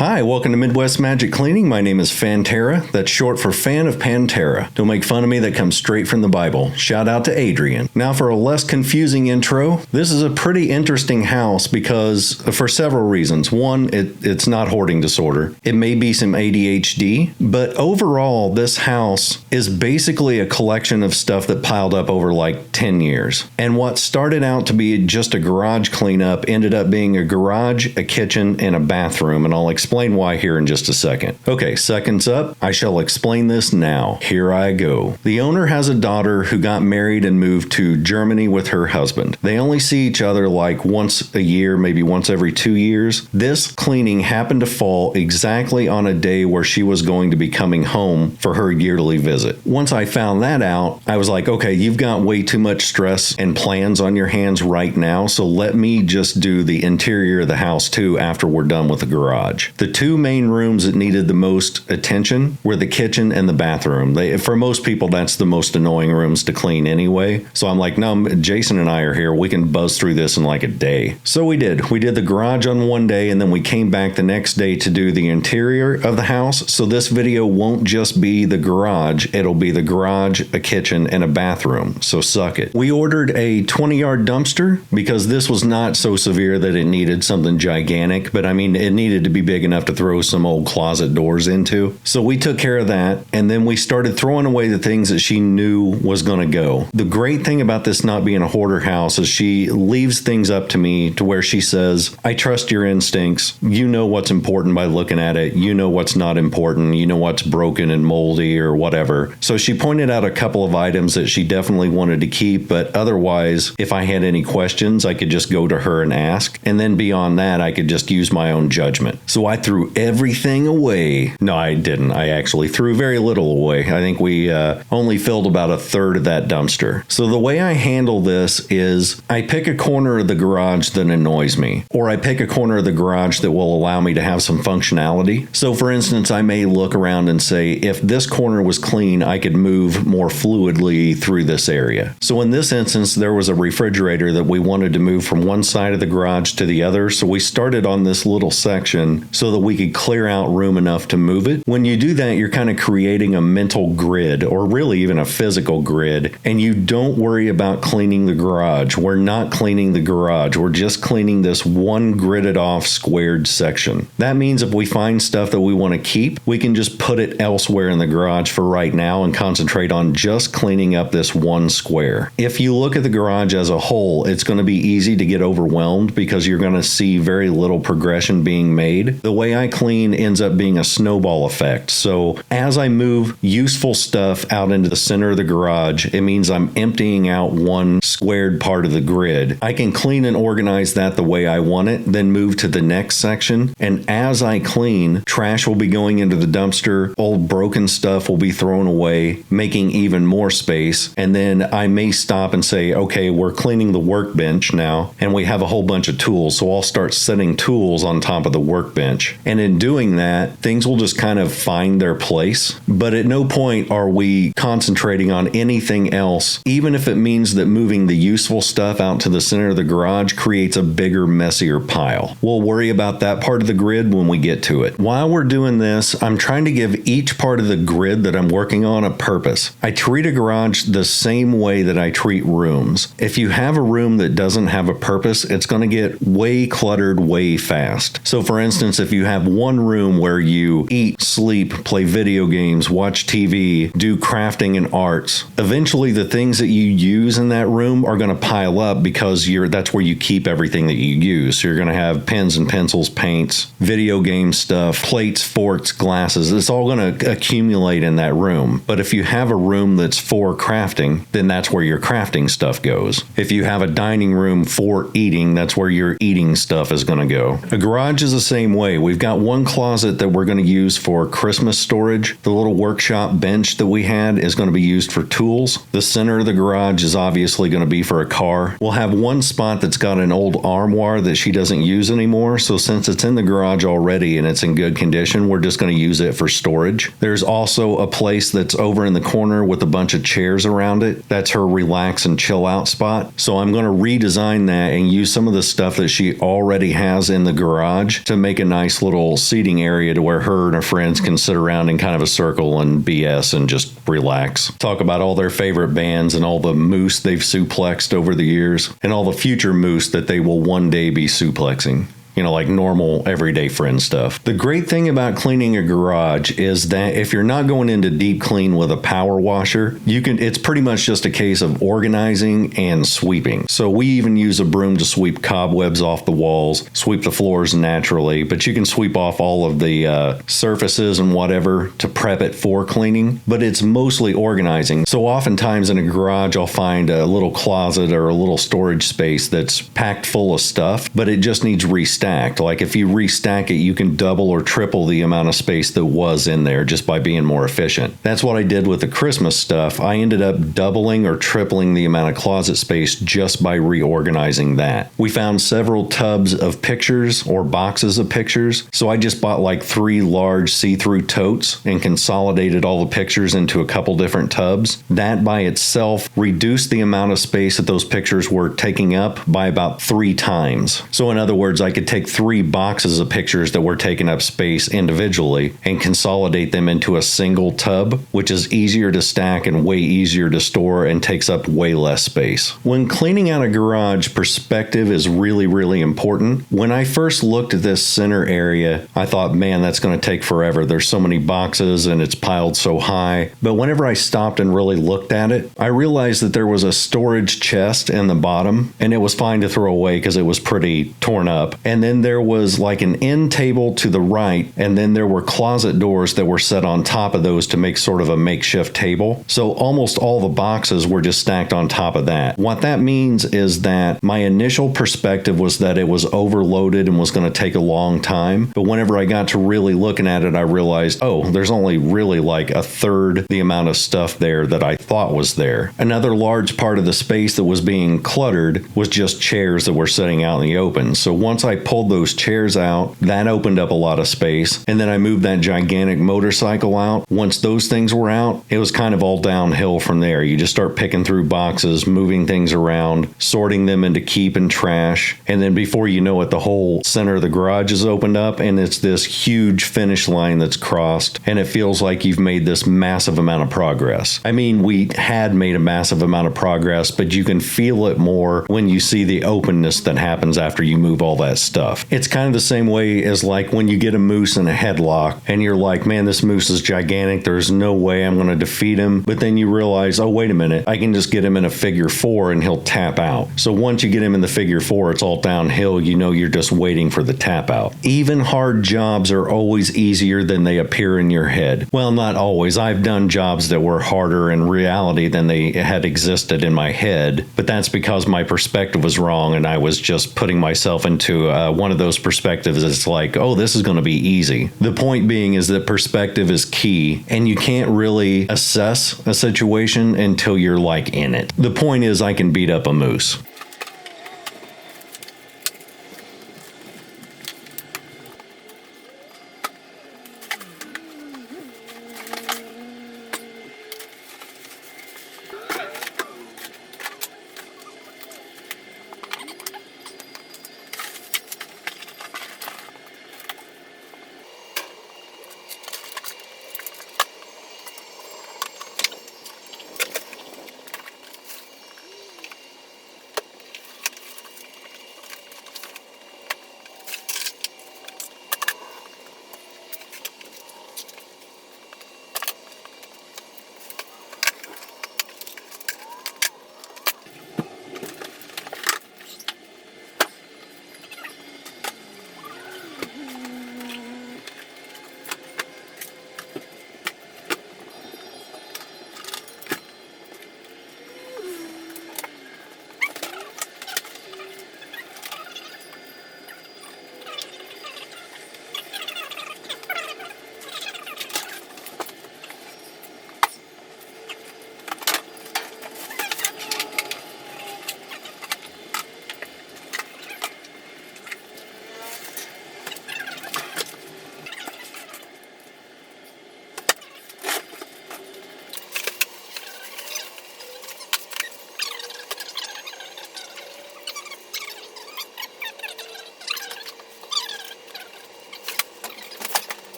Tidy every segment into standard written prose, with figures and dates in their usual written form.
Hi, welcome to Midwest Magic Cleaning. My name is Fantera. That's short for Fan of Pantera. Don't make fun of me, that comes straight from the Bible. Shout out to Adrian. Now for a less confusing intro, this is a pretty interesting house because for several reasons. One, it's not hoarding disorder. It may be some ADHD, but overall this house is basically a collection of stuff that piled up over like 10 years. And what started out to be just a garage cleanup ended up being a garage, a kitchen, and a bathroom, and I'll explain why here in just a second. Okay, seconds up. I shall explain this now. Here I go. The owner has a daughter who got married and moved to Germany with her husband. They only see each other like once a year, maybe once every 2 years. This cleaning happened to fall exactly on a day where she was going to be coming home for her yearly visit. Once I found that out, I was like, okay, you've got way too much stress and plans on your hands right now, so let me just do the interior of the house too after we're done with the garage. The two main rooms that needed the most attention were the kitchen and the bathroom. For most people, that's the most annoying rooms to clean anyway. So I'm like, no, Jason and I are here. We can buzz through this in like a day. So we did. We did the garage on one day, and then we came back the next day to do the interior of the house. So this video won't just be the garage. It'll be the garage, a kitchen, and a bathroom. So suck it. We ordered a 20-yard dumpster because this was not so severe that it needed something gigantic, but I mean, it needed to be big enough to throw some old closet doors into. So we took care of that, and then we started throwing away the things that she knew was going to go. The great thing about this not being a hoarder house is she leaves things up to me to where she says, I trust your instincts. You know what's important by looking at it. You know what's not important. You know what's broken and moldy or whatever. So she pointed out a couple of items that she definitely wanted to keep, but otherwise, if I had any questions, I could just go to her and ask. And then beyond that, I could just use my own judgment. So I threw everything away. No, I didn't. I actually threw very little away. I think we only filled about a third of that dumpster. So the way I handle this is I pick a corner of the garage that annoys me, or I pick a corner of the garage that will allow me to have some functionality. So for instance, I may look around and say, if this corner was clean, I could move more fluidly through this area. So in this instance, there was a refrigerator that we wanted to move from one side of the garage to the other. So we started on this little section so that we could clear out room enough to move it. When you do that, you're kind of creating a mental grid, or really even a physical grid, and you don't worry about cleaning the garage. We're not cleaning the garage. We're just cleaning this one gridded off squared section. That means if we find stuff that we want to keep, we can just put it elsewhere in the garage for right now and concentrate on just cleaning up this one square. If you look at the garage as a whole, it's going to be easy to get overwhelmed because you're going to see very little progression being made. The way I clean ends up being a snowball effect. So as I move useful stuff out into the center of the garage, it means I'm emptying out one squared part of the grid. I can clean and organize that the way I want it, then move to the next section. And as I clean, trash will be going into the dumpster, old broken stuff will be thrown away, making even more space. And then I may stop and say, okay, we're cleaning the workbench now, and we have a whole bunch of tools. So I'll start setting tools on top of the workbench. And in doing that, things will just kind of find their place. But at no point are we concentrating on anything else, even if it means that moving the useful stuff out to the center of the garage creates a bigger, messier pile. We'll worry about that part of the grid when we get to it. While we're doing this, I'm trying to give each part of the grid that I'm working on a purpose. I treat a garage the same way that I treat rooms. If you have a room that doesn't have a purpose, it's going to get way cluttered way fast. So for instance, if you have one room where you eat, sleep, play video games, watch TV, do crafting and arts, eventually the things that you use in that room are going to pile up because that's where you keep everything that you use. So you're going to have pens and pencils, paints, video game stuff, plates, forks, glasses. It's all going to accumulate in that room. But if you have a room that's for crafting, then that's where your crafting stuff goes. If you have a dining room for eating, that's where your eating stuff is going to go. A garage is the same way. We've got one closet that we're going to use for Christmas storage. The little workshop bench that we had is going to be used for tools. The center of the garage is obviously going to be for a car. We'll have one spot that's got an old armoire that she doesn't use anymore. So since it's in the garage already and it's in good condition, we're just going to use it for storage. There's also a place that's over in the corner with a bunch of chairs around it. That's her relax and chill out spot. So I'm going to redesign that and use some of the stuff that she already has in the garage to make a nice nice little seating area to where her and her friends can sit around in kind of a circle and BS and just relax. Talk about all their favorite bands and all the moose they've suplexed over the years and all the future moose that they will one day be suplexing. You know, like normal, everyday friend stuff. The great thing about cleaning a garage is that if you're not going into deep clean with a power washer, it's pretty much just a case of organizing and sweeping. So we even use a broom to sweep cobwebs off the walls, sweep the floors naturally, but you can sweep off all of the surfaces and whatever to prep it for cleaning, but it's mostly organizing. So oftentimes in a garage, I'll find a little closet or a little storage space that's packed full of stuff, but it just needs restacked. Like if you restack it, you can double or triple the amount of space that was in there just by being more efficient. That's what I did with the Christmas stuff. I ended up doubling or tripling the amount of closet space just by reorganizing that. We found several tubs of pictures or boxes of pictures, so I just bought like 3 large see-through totes and consolidated all the pictures into a couple different tubs. That by itself reduced the amount of space that those pictures were taking up by about 3 times. So in other words, I could take 3 boxes of pictures that were taking up space individually and consolidate them into a single tub, which is easier to stack and way easier to store and takes up way less space. When cleaning out a garage, perspective is really, really important. When I first looked at this center area, I thought, man, that's going to take forever. There's so many boxes and it's piled so high. But whenever I stopped and really looked at it, I realized that there was a storage chest in the bottom, and it was fine to throw away because it was pretty torn up. And then there was like an end table to the right, and then there were closet doors that were set on top of those to make sort of a makeshift table. So almost all the boxes were just stacked on top of that. What that means is that my initial perspective was that it was overloaded and was going to take a long time. But whenever I got to really looking at it, I realized, oh, there's only really like a third the amount of stuff there that I thought was there. Another large part of the space that was being cluttered was just chairs that were sitting out in the open. So once I pulled those chairs out, that opened up a lot of space. And then I moved that gigantic motorcycle out. Once those things were out, it was kind of all downhill from there. You just start picking through boxes, moving things around, sorting them into keep and trash. And then before you know it, the whole center of the garage is opened up and it's this huge finish line that's crossed. And it feels like you've made this massive amount of progress. I mean, we had made a massive amount of progress, but you can feel it more when you see the openness that happens after you move all that stuff. It's kind of the same way as like when you get a moose in a headlock and you're like, man, this moose is gigantic. There's no way I'm going to defeat him. But then you realize, oh, wait a minute, I can just get him in a figure 4 and he'll tap out. So once you get him in the figure 4, it's all downhill. You know, you're just waiting for the tap out. Even hard jobs are always easier than they appear in your head. Well, not always. I've done jobs that were harder in reality than they had existed in my head, but that's because my perspective was wrong and I was just putting myself into one of those perspectives. It's like, oh, this is going to be easy. The point being is that perspective is key, and you can't really assess a situation until you're like in it. The point is, I can beat up a moose.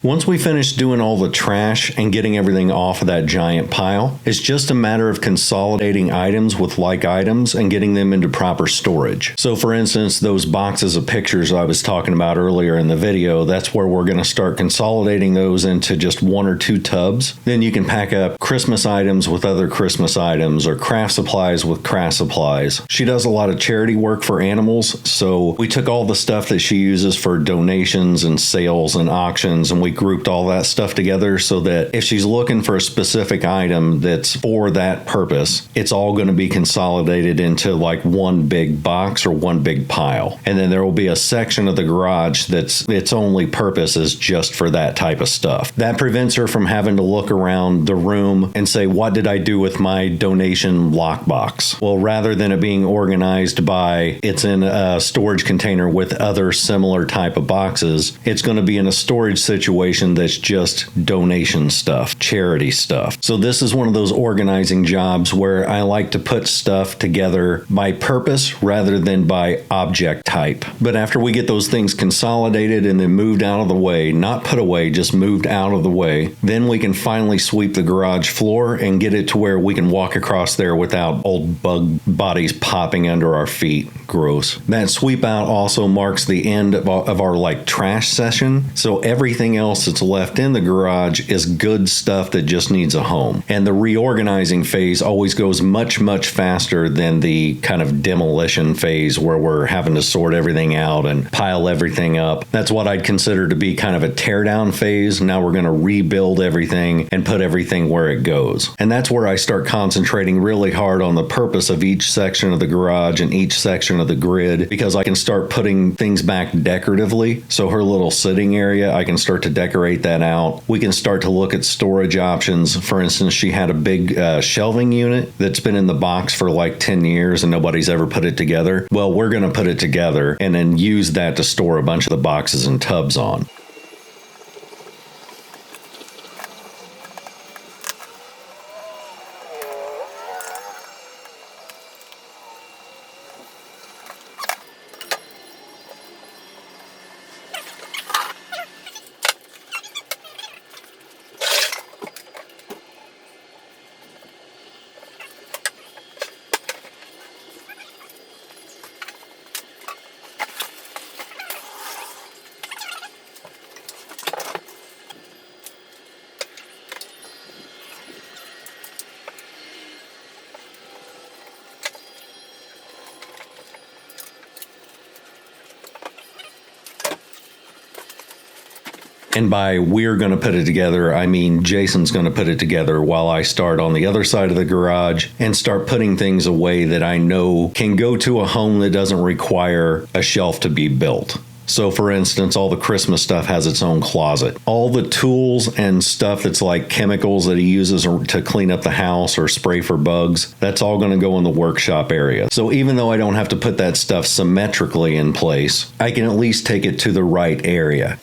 Once we finish doing all the trash and getting everything off of that giant pile, it's just a matter of consolidating items with like items and getting them into proper storage. So for instance, those boxes of pictures I was talking about earlier in the video, that's where we're going to start consolidating those into just 1 or 2 tubs. Then you can pack up Christmas items with other Christmas items or craft supplies with craft supplies. She does a lot of charity work for animals, so we took all the stuff that she uses for donations and sales and auctions, and we grouped all that stuff together so that if she's looking for a specific item that's for that purpose, it's all going to be consolidated into like one big box or one big pile. And then there will be a section of the garage that's its only purpose is just for that type of stuff. That prevents her from having to look around the room and say, what did I do with my donation lockbox? Well, rather than it being organized by it's in a storage container with other similar type of boxes, it's going to be in a storage situation that's just donation stuff, charity stuff. So this is one of those organizing jobs where I like to put stuff together by purpose rather than by object type. But after we get those things consolidated and then moved out of the way, not put away, just moved out of the way, then we can finally sweep the garage floor and get it to where we can walk across there without old bug bodies popping under our feet. Gross. That sweep out also marks the end of our like trash session. So everything else that's left in the garage is good stuff that just needs a home. And the reorganizing phase always goes much, much faster than the kind of demolition phase where we're having to sort everything out and pile everything up. That's what I'd consider to be kind of a teardown phase. Now we're going to rebuild everything and put everything where it goes. And that's where I start concentrating really hard on the purpose of each section of the garage and each section of the grid, because I can start putting things back decoratively. So her little sitting area, I can start to decorate that out. We can start to look at storage options. For instance, she had a big shelving unit that's been in the box for like 10 years and nobody's ever put it together. Well, we're going to put it together and then use that to store a bunch of the boxes and tubs on. And by we're going to put it together, I mean Jason's going to put it together while I start on the other side of the garage and start putting things away that I know can go to a home that doesn't require a shelf to be built. So for instance, all the Christmas stuff has its own closet. All the tools and stuff that's like chemicals that he uses to clean up the house or spray for bugs, that's all going to go in the workshop area. So even though I don't have to put that stuff symmetrically in place, I can at least take it to the right area.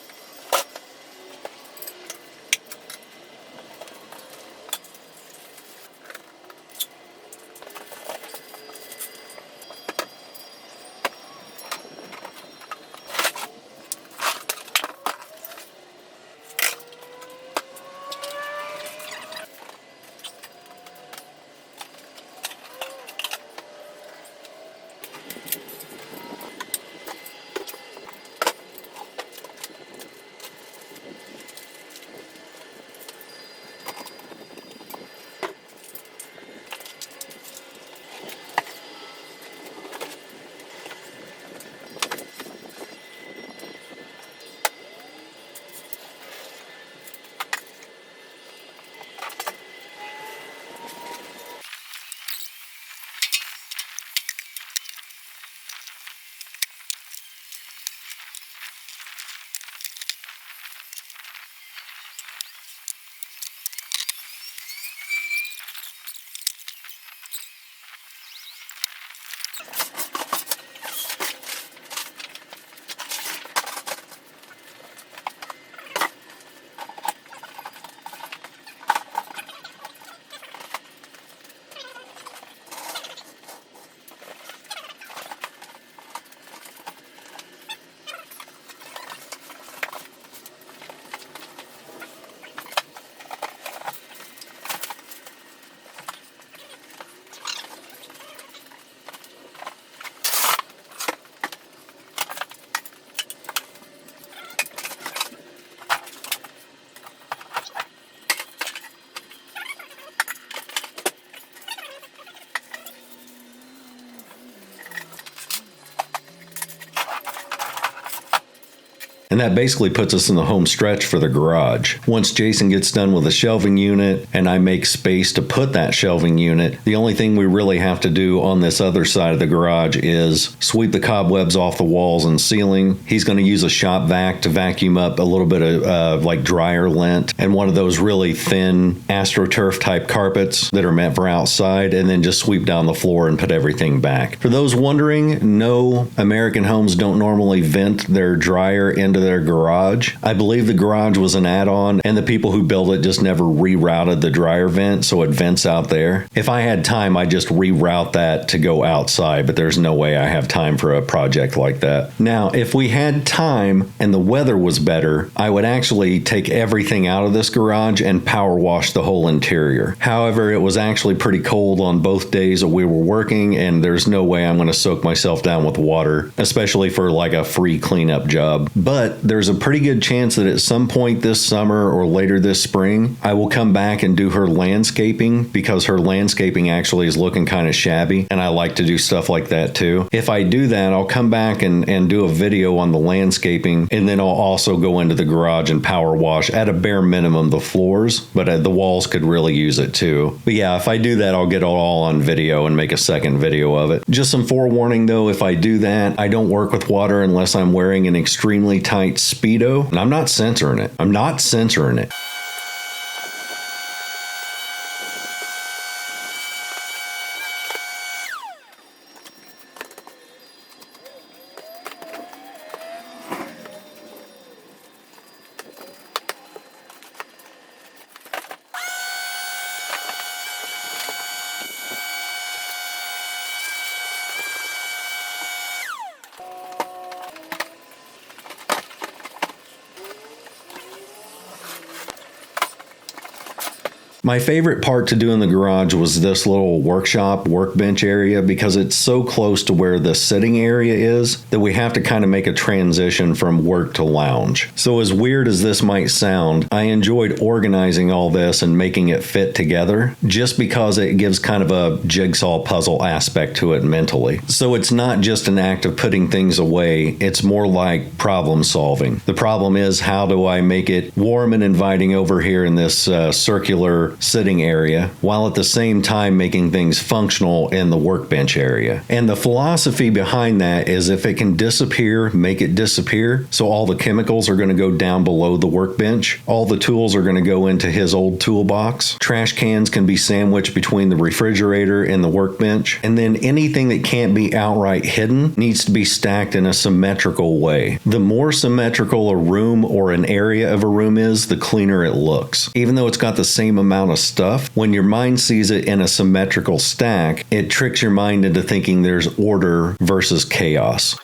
And that basically puts us in the home stretch for the garage. Once Jason gets done with the shelving unit and I make space to put that shelving unit, the only thing we really have to do on this other side of the garage is sweep the cobwebs off the walls and ceiling. He's going to use a shop vac to vacuum up a little bit of like dryer lint and one of those really thin AstroTurf type carpets that are meant for outside, and then just sweep down the floor and put everything back. For those wondering, no, American homes don't normally vent their dryer into their garage. I believe the garage was an add-on and the people who built it just never rerouted the dryer vent so it vents out there. If I had time, I'd just reroute that to go outside, but there's no way I have time for a project like that. Now, if we had time and the weather was better, I would actually take everything out of this garage and power wash the whole interior. However, it was actually pretty cold on both days that we were working, and there's no way I'm going to soak myself down with water, especially for like a free cleanup job. But there's a pretty good chance that at some point this summer or later this spring, I will come back and do her landscaping, because her landscaping actually is looking kind of shabby, and I like to do stuff like that too. If I do that, I'll come back and do a video on the landscaping, and then I'll also go into the garage and power wash at a bare minimum the floors, but the walls could really use it too. But yeah, if I do that, I'll get it all on video and make a second video of it. Just some forewarning though, if I do that, I don't work with water unless I'm wearing an extremely tight Speedo, and I'm not censoring it. I'm not censoring it. My favorite part to do in the garage was this little workbench area, because it's so close to where the sitting area is that we have to kind of make a transition from work to lounge. So as weird as this might sound, I enjoyed organizing all this and making it fit together, just because it gives kind of a jigsaw puzzle aspect to it mentally. So it's not just an act of putting things away, it's more like problem solving. The problem is, how do I make it warm and inviting over here in this circular sitting area, while at the same time making things functional in the workbench area. And the philosophy behind that is, if it can disappear, make it disappear. So all the chemicals are going to go down below the workbench. All the tools are going to go into his old toolbox. Trash cans can be sandwiched between the refrigerator and the workbench. And then anything that can't be outright hidden needs to be stacked in a symmetrical way. The more symmetrical a room or an area of a room is, the cleaner it looks. Even though it's got the same amount of stuff, when your mind sees it in a symmetrical stack, it tricks your mind into thinking there's order versus chaos.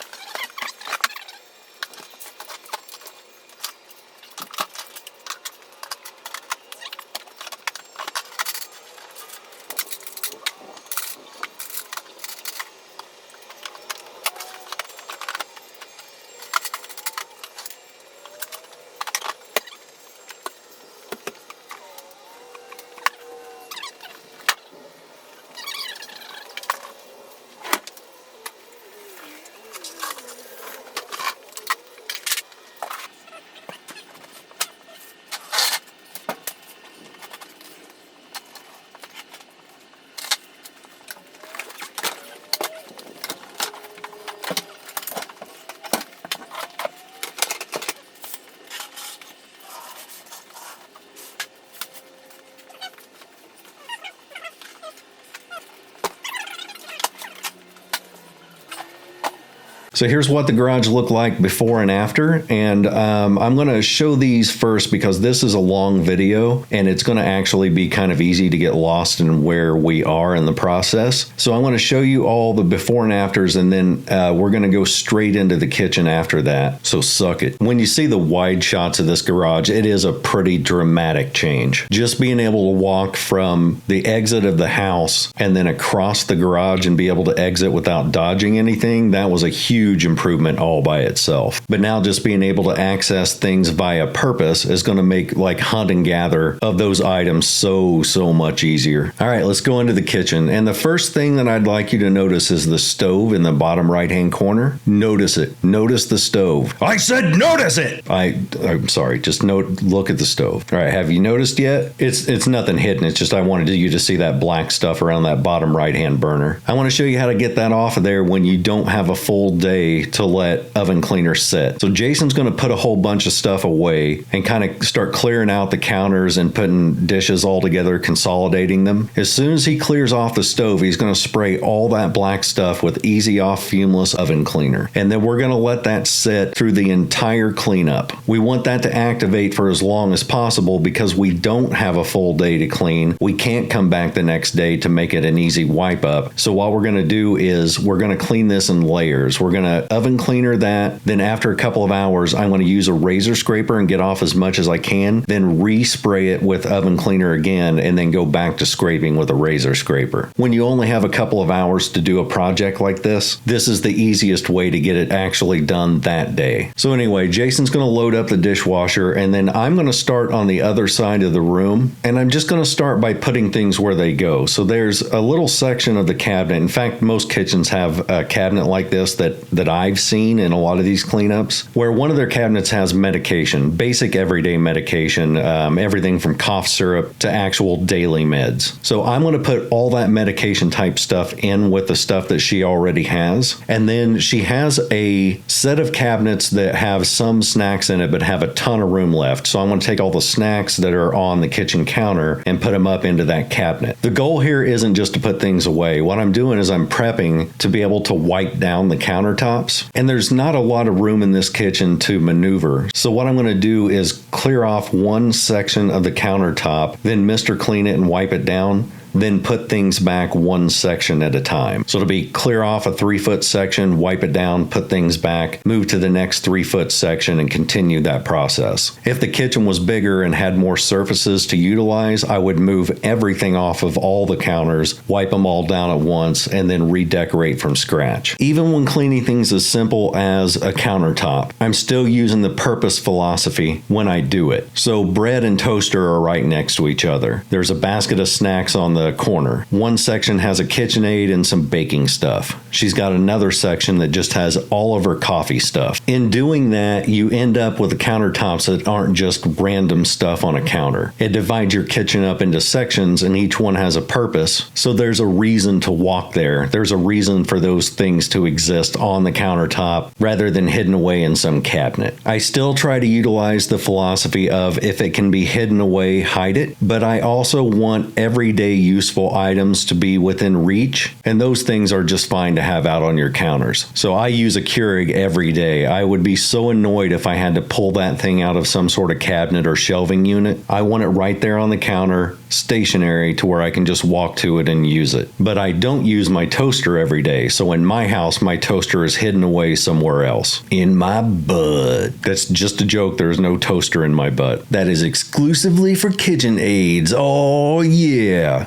So here's what the garage looked like before and after, and I'm going to show these first because this is a long video and it's going to actually be kind of easy to get lost in where we are in the process. So I'm going to show you all the before and afters, and then we're going to go straight into the kitchen after that. So suck it. When you see the wide shots of this garage, it is a pretty dramatic change. Just being able to walk from the exit of the house and then across the garage and be able to exit without dodging anything, that was a huge huge improvement all by itself. But now just being able to access things via purpose is going to make like hunt and gather of those items so much easier. All right, let's go into the kitchen. And the first thing that I'd like you to notice is the stove in the bottom right-hand corner. Notice it. Notice the stove. I said notice it! I'm sorry, just look at the stove. All right, have you noticed yet? It's nothing hidden. It's just I wanted you to see that black stuff around that bottom right-hand burner. I want to show you how to get that off of there when you don't have a full day to let oven cleaner sit. So Jason's going to put a whole bunch of stuff away and kind of start clearing out the counters and putting dishes all together, consolidating them. As soon as he clears off the stove, he's going to spray all that black stuff with Easy Off Fumeless Oven Cleaner. And then we're going to let that sit through the entire cleanup. We want that to activate for as long as possible because we don't have a full day to clean. We can't come back the next day to make it an easy wipe up. So what we're going to do is we're going to clean this in layers. We're going to oven cleaner that. Then after a couple of hours, I'm going to use a razor scraper and get off as much as I can. Then respray it with oven cleaner again and then go back to scraping with a razor scraper. When you only have a couple of hours to do a project like this is the easiest way to get it actually done that day. So anyway, Jason's going to load up the dishwasher and then I'm going to start on the other side of the room and I'm just going to start by putting things where they go. So there's a little section of the cabinet. In fact, most kitchens have a cabinet like this that I've seen in a lot of these cleanups where one of their cabinets has medication, basic everyday medication, everything from cough syrup to actual daily meds. So I'm going to put all that medication type stuff in with the stuff that she already has. And then she has a set of cabinets that have some snacks in it but have a ton of room left. So I'm going to take all the snacks that are on the kitchen counter and put them up into that cabinet. The goal here isn't just to put things away. What I'm doing is I'm prepping to be able to wipe down the countertops. And there's not a lot of room in this kitchen to maneuver. So what I'm going to do is clear off one section of the countertop, then Mr. Clean it and wipe it down, then put things back one section at a time. So it'll be clear off a 3-foot section, wipe it down, put things back, move to the next 3-foot section and continue that process. If the kitchen was bigger and had more surfaces to utilize, I would move everything off of all the counters, wipe them all down at once, and then redecorate from scratch. Even when cleaning things as simple as a countertop, I'm still using the purpose philosophy when I do it. So bread and toaster are right next to each other. There's a basket of snacks on the corner. One section has a KitchenAid and some baking stuff. She's got another section that just has all of her coffee stuff. In doing that, you end up with the countertops that aren't just random stuff on a counter. It divides your kitchen up into sections and each one has a purpose. So there's a reason to walk there. There's a reason for those things to exist on the countertop rather than hidden away in some cabinet. I still try to utilize the philosophy of if it can be hidden away, hide it, but I also want everyday useful items to be within reach, and those things are just fine to have out on your counters. So I use a Keurig every day. I would be so annoyed if I had to pull that thing out of some sort of cabinet or shelving unit. I want it right there on the counter, stationary, to where I can just walk to it and use it. But I don't use my toaster every day, so in my house, my toaster is hidden away somewhere else. In my butt. That's just a joke. There's no toaster in my butt. That is exclusively for KitchenAids. Oh, yeah.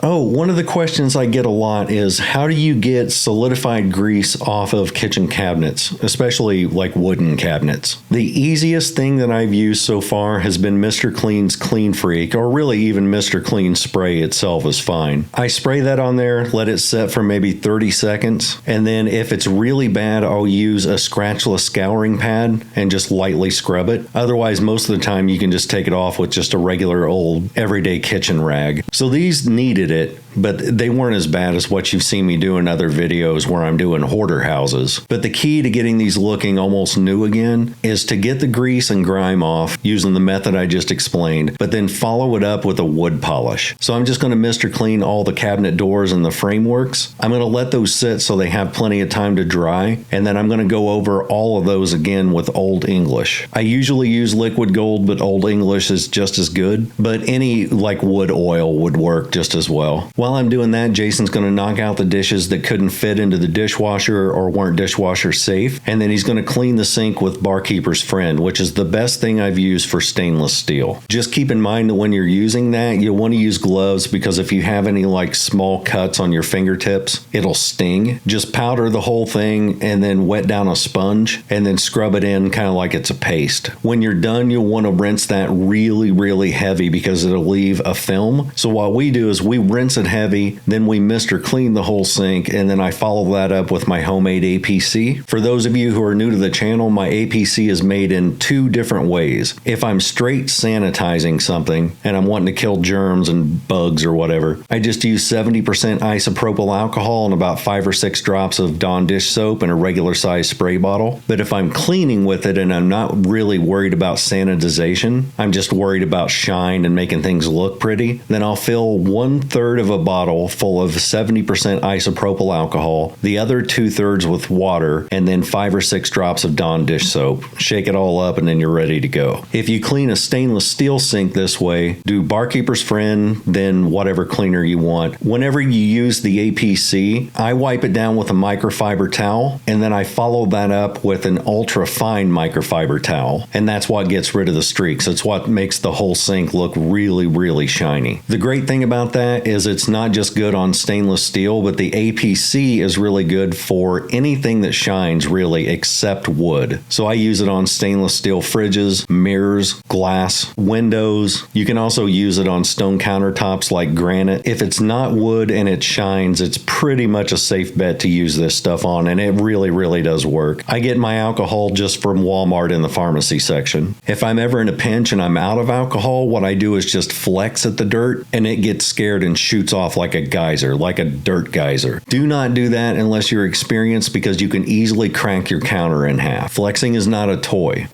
Oh, one of the questions I get a lot is how do you get solidified grease off of kitchen cabinets, especially like wooden cabinets? The easiest thing that I've used so far has been Mr. Clean's Clean Freak, or really even Mr. Clean spray itself is fine. I spray that on there, let it set for maybe 30 seconds, and then if it's really bad, I'll use a scratchless scouring pad and just lightly scrub it. Otherwise, most of the time you can just take it off with just a regular old everyday kitchen rag. So these needed it, but they weren't as bad as what you've seen me do in other videos where I'm doing hoarder houses. But the key to getting these looking almost new again is to get the grease and grime off using the method I just explained, but then follow it up with a wood polish. So I'm just going to Mr. Clean all the cabinet doors and the frameworks. I'm going to let those sit so they have plenty of time to dry, and then I'm going to go over all of those again with Old English. I usually use liquid gold, but Old English is just as good, but any like wood oil would work just as well. While I'm doing that, Jason's going to knock out the dishes that couldn't fit into the dishwasher or weren't dishwasher safe, and then he's going to clean the sink with Barkeeper's Friend, which is the best thing I've used for stainless steel. Just keep in mind that when you're using that, you'll want to use gloves because if you have any like small cuts on your fingertips, it'll sting. Just powder the whole thing and then wet down a sponge and then scrub it in kind of like it's a paste. When you're done, you'll want to rinse that really, really heavy because it'll leave a film. So what we do is we rinse it heavy, then we Mr. Clean the whole sink, and then I follow that up with my homemade APC. For those of you who are new to the channel, my APC is made in two different ways. If I'm straight sanitizing something and I'm wanting to kill germs and bugs or whatever, I just use 70% isopropyl alcohol and about 5 or 6 drops of Dawn dish soap in a regular size spray bottle. But if I'm cleaning with it and I'm not really worried about sanitization, I'm just worried about shine and making things look pretty, then I'll fill 1/3 of a bottle full of 70% isopropyl alcohol, the other 2/3 with water, and then 5 or 6 drops of Dawn dish soap. Shake it all up and then you're ready to go. If you clean a stainless steel sink this way, do Barkeeper's Friend, then whatever cleaner you want. Whenever you use the APC, I wipe it down with a microfiber towel, and then I follow that up with an ultra fine microfiber towel, and that's what gets rid of the streaks. It's what makes the whole sink look really, really shiny. The great thing about that is it's not just good on stainless steel, but the APC is really good for anything that shines really except wood. So I use it on stainless steel fridges, mirrors, glass, windows. You can also use it on stone countertops like granite. If it's not wood and it shines, it's pretty much a safe bet to use this stuff on, and it really, really does work. I get my alcohol just from Walmart in the pharmacy section. If I'm ever in a pinch and I'm out of alcohol, what I do is just flex at the dirt and it gets scared and shoots off like a geyser, like a dirt geyser. Do not do that unless you're experienced because you can easily crack your counter in half. Flexing is not a toy.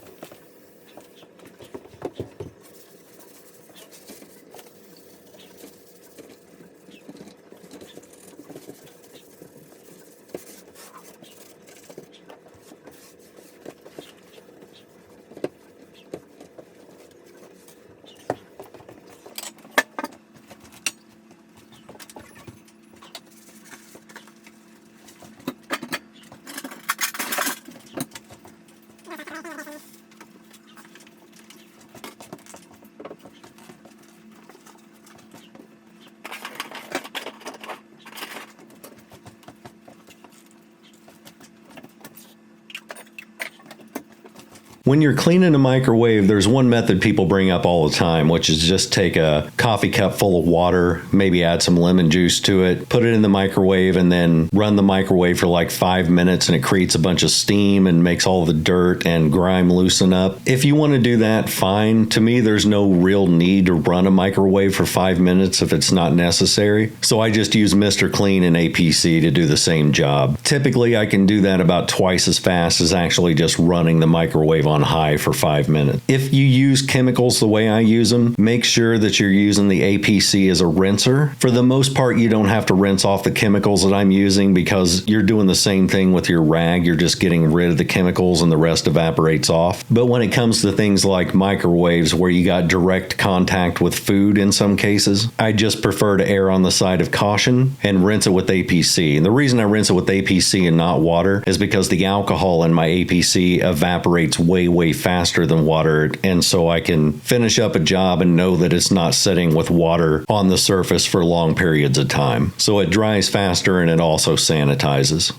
When you're cleaning a microwave, there's one method people bring up all the time, which is just take a coffee cup full of water, maybe add some lemon juice to it, put it in the microwave, and then run the microwave for like 5 minutes, and it creates a bunch of steam and makes all the dirt and grime loosen up. If you want to do that, fine. To me, there's no real need to run a microwave for 5 minutes if it's not necessary. So I just use Mr. Clean and APC to do the same job. Typically, I can do that about twice as fast as actually just running the microwave on high for 5 minutes. If you use chemicals the way I use them, make sure that you're using the APC as a rinser. For the most part, you don't have to rinse off the chemicals that I'm using because you're doing the same thing with your rag. You're just getting rid of the chemicals and the rest evaporates off. But when it comes to things like microwaves where you got direct contact with food in some cases, I just prefer to err on the side of caution and rinse it with APC. And the reason I rinse it with APC and not water is because the alcohol in my APC evaporates way way faster than water, and so I can finish up a job and know that it's not sitting with water on the surface for long periods of time. So it dries faster and it also sanitizes.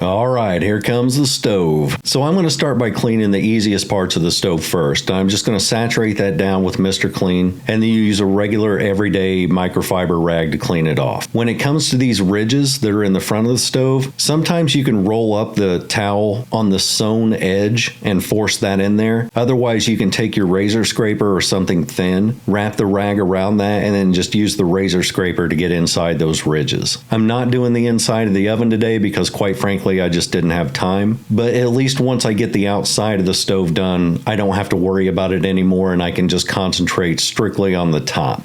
All right, here comes the stove. So I'm going to start by cleaning the easiest parts of the stove first. I'm just going to saturate that down with Mr. Clean, and then you use a regular everyday microfiber rag to clean it off. When it comes to these ridges that are in the front of the stove, sometimes you can roll up the towel on the sewn edge and force that in there. Otherwise, you can take your razor scraper or something thin, wrap the rag around that, and then just use the razor scraper to get inside those ridges. I'm not doing the inside of the oven today because, quite frankly, I just didn't have time. But at least once I get the outside of the stove done, I don't have to worry about it anymore, and I can just concentrate strictly on the top.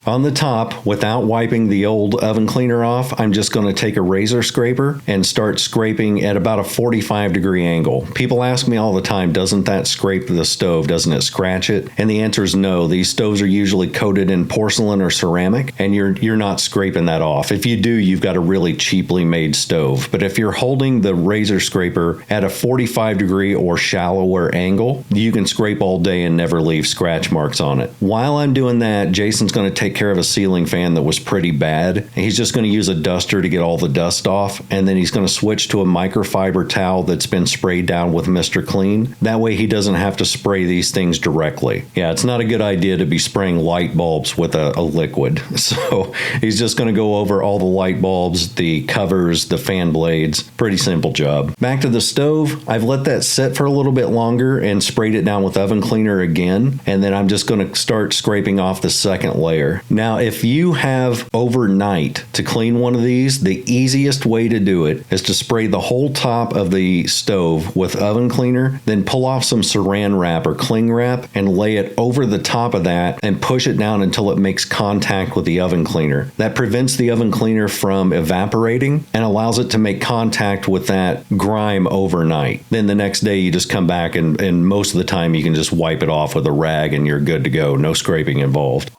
On the top, without wiping the old oven cleaner off, I'm just going to take a razor scraper and start scraping at about a 45-degree angle. People ask me all the time, doesn't that scrape the stove? Doesn't it scratch it? And the answer is no. These stoves are usually coated in porcelain or ceramic, and you're not scraping that off. If you do, you've got a really cheaply made stove. But if you're holding the razor scraper at a 45-degree or shallower angle, you can scrape all day and never leave scratch marks on it. While I'm doing that, Jason's going to take care of a ceiling fan that was pretty bad. He's just going to use a duster to get all the dust off, and then he's going to switch to a microfiber towel that's been sprayed down with Mr. Clean. That way he doesn't have to spray these things directly. Yeah, it's not a good idea to be spraying light bulbs with a liquid. So he's just going to go over all the light bulbs, the covers, the fan blades. Pretty simple job. Back to the stove. I've let that sit for a little bit longer and sprayed it down with oven cleaner again, and then I'm just going to start scraping off the second layer. Now, if you have overnight to clean one of these, the easiest way to do it is to spray the whole top of the stove with oven cleaner, then pull off some saran wrap or cling wrap and lay it over the top of that and push it down until it makes contact with the oven cleaner. That prevents the oven cleaner from evaporating and allows it to make contact with that grime overnight. Then the next day you just come back and most of the time you can just wipe it off with a rag and you're good to go. No scraping involved.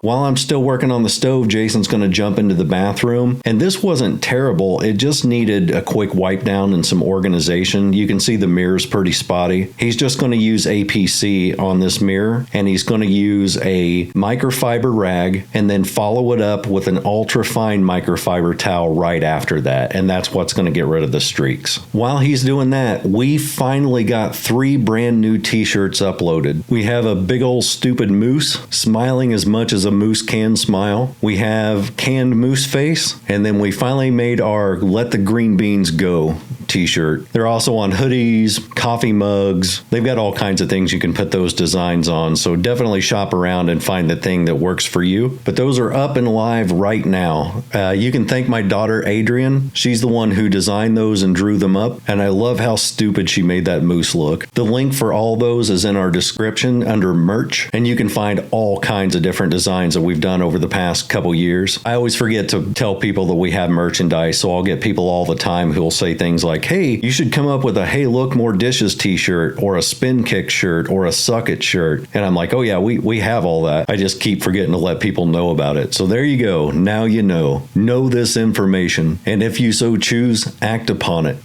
While I'm still working on the stove, Jason's going to jump into the bathroom. And this wasn't terrible. It just needed a quick wipe down and some organization. You can see the mirror's pretty spotty. He's just going to use APC on this mirror, and he's going to use a microfiber rag and then follow it up with an ultra fine microfiber towel right after that. And that's what's going to get rid of the streaks. While he's doing that, we finally got 3 brand new t-shirts uploaded. We have a big old stupid moose smiling as much as a moose can smile. We have canned moose face, and then we finally made our Let the Green Beans Go t-shirt. They're also on hoodies, coffee mugs. They've got all kinds of things you can put those designs on, so definitely shop around and find the thing that works for you. But those are up and live right now. You can thank my daughter Adrian. She's the one who designed those and drew them up, and I love how stupid she made that moose look. The link for all those is in our description under merch, and you can find all kinds of different designs that we've done over the past couple years. I always forget to tell people that we have merchandise, so I'll get people all the time who will say things like, hey, you should come up with a Hey Look More Dishes t-shirt or a Spin Kick shirt or a Suck It shirt. And I'm like, oh yeah, we have all that. I just keep forgetting to let people know about it. So there you go. Now you know. Know this information. And if you so choose, act upon it.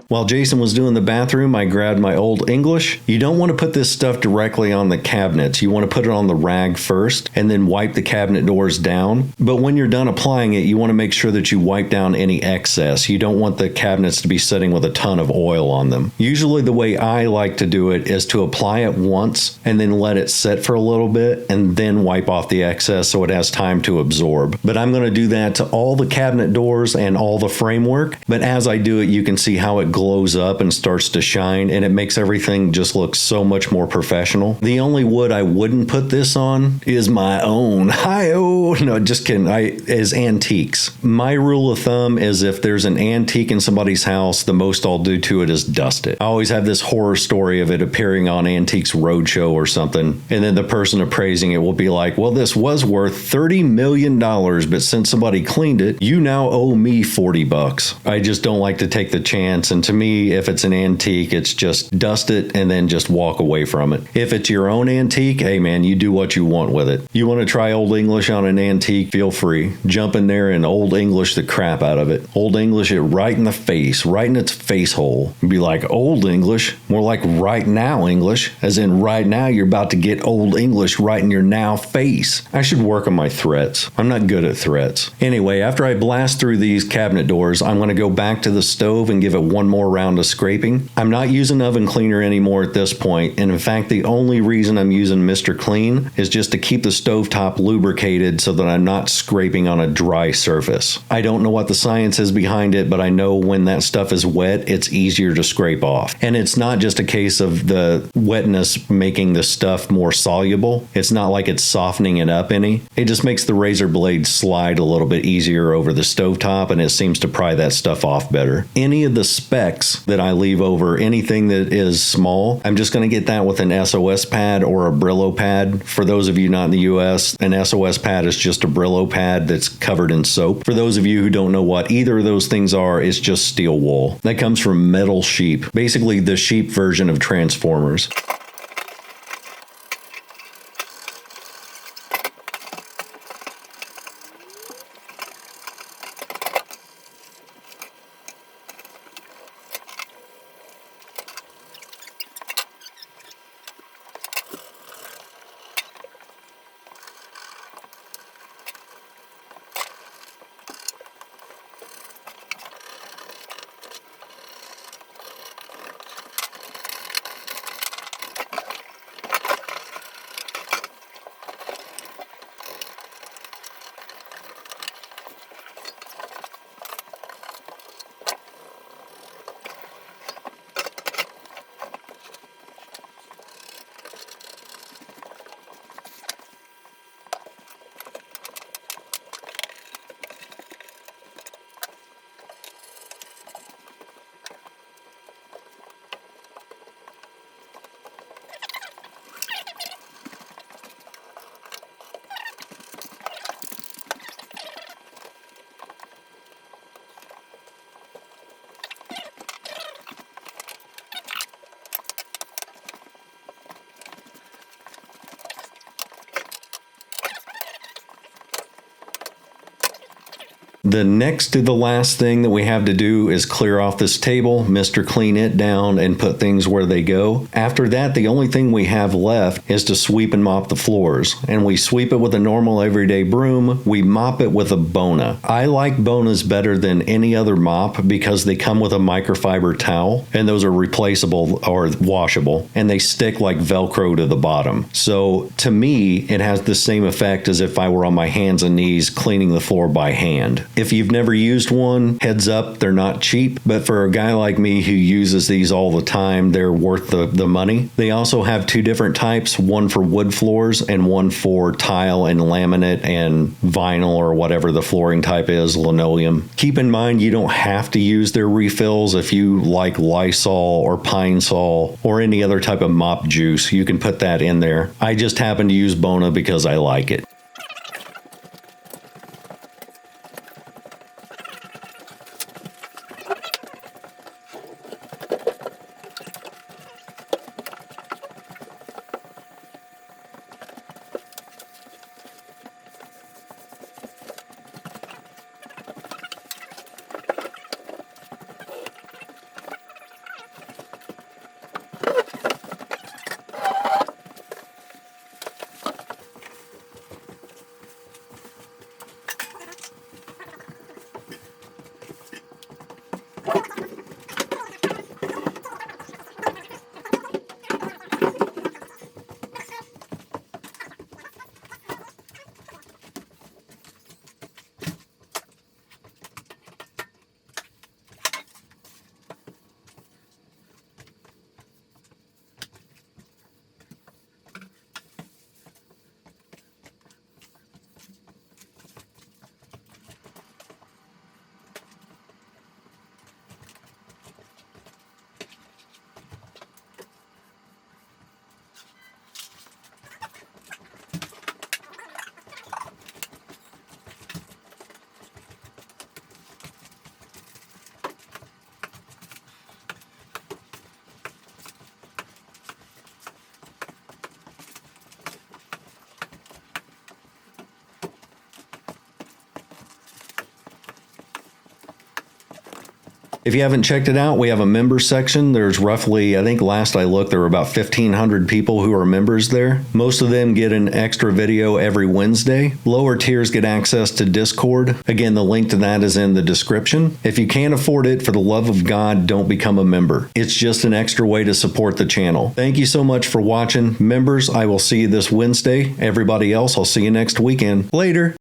While Jason was doing the bathroom, I grabbed my Old English. You don't want to put this stuff directly on the cabinets. You want to put it on the rag first and then wipe the cabinet doors down. But when you're done applying it, you want to make sure that you wipe down any excess. You don't want the cabinets to be sitting with a ton of oil on them. Usually the way I like to do it is to apply it once and then let it sit for a little bit and then wipe off the excess so it has time to absorb. But I'm going to do that to all the cabinet doors and all the framework. But as I do it, you can see how it glows up and starts to shine, and it makes everything just look so much more professional. The only wood I wouldn't put this on is my own. Hi-oh! No, just kidding. Is antiques. My rule of thumb is if there's an antique in somebody's house, the most I'll do to it is dust it. I always have this horror story of it appearing on Antiques Roadshow or something, and then the person appraising it will be like, well, this was worth $30 million, but since somebody cleaned it, you now owe me $40. I just don't like to take the chance, and to me, if it's an antique, it's just dust it and then just walk away from it. If it's your own antique, hey man, you do what you want with it. You want to try Old English on an antique, feel free. Jump in there and Old English the crap out of it. Old English it right in the face, right in its face hole. And be like, Old English? More like right now English, as in right now you're about to get Old English right in your now face. I should work on my threats. I'm not good at threats. Anyway, after I blast through these cabinet doors, I'm going to go back to the stove and give it one more more round of scraping. I'm not using oven cleaner anymore at this point, and in fact, the only reason I'm using Mr. Clean is just to keep the stovetop lubricated so that I'm not scraping on a dry surface. I don't know what the science is behind it, but I know when that stuff is wet, it's easier to scrape off. And it's not just a case of the wetness making the stuff more soluble. It's not like it's softening it up any. It just makes the razor blade slide a little bit easier over the stovetop, and it seems to pry that stuff off better. Any of the specks that I leave over, anything that is small, I'm just going to get that with an SOS pad or a Brillo pad. For those of you not in the US, an SOS pad is just a Brillo pad that's covered in soap. For those of you who don't know what either of those things are, it's just steel wool. That comes from Metal Sheep, basically the sheep version of Transformers. The next to the last thing that we have to do is clear off this table, Mr. Clean it down, and put things where they go. After that, the only thing we have left is to sweep and mop the floors. And we sweep it with a normal everyday broom. We mop it with a Bona. I like Bonas better than any other mop because they come with a microfiber towel, and those are replaceable or washable, and they stick like Velcro to the bottom. So to me, it has the same effect as if I were on my hands and knees cleaning the floor by hand. If you've never used one, heads up, they're not cheap, but for a guy like me who uses these all the time, they're worth the money. They also have two different types, one for wood floors and one for tile and laminate and vinyl or whatever the flooring type is, linoleum. Keep in mind, you don't have to use their refills. If you like Lysol or Pine Sol or any other type of mop juice, you can put that in there. I just happen to use Bona because I like it. If you haven't checked it out, we have a member section. There's roughly, I think last I looked, there were about 1,500 people who are members there. Most of them get an extra video every Wednesday. Lower tiers get access to Discord. Again, the link to that is in the description. If you can't afford it, for the love of God, don't become a member. It's just an extra way to support the channel. Thank you so much for watching. Members, I will see you this Wednesday. Everybody else, I'll see you next weekend. Later.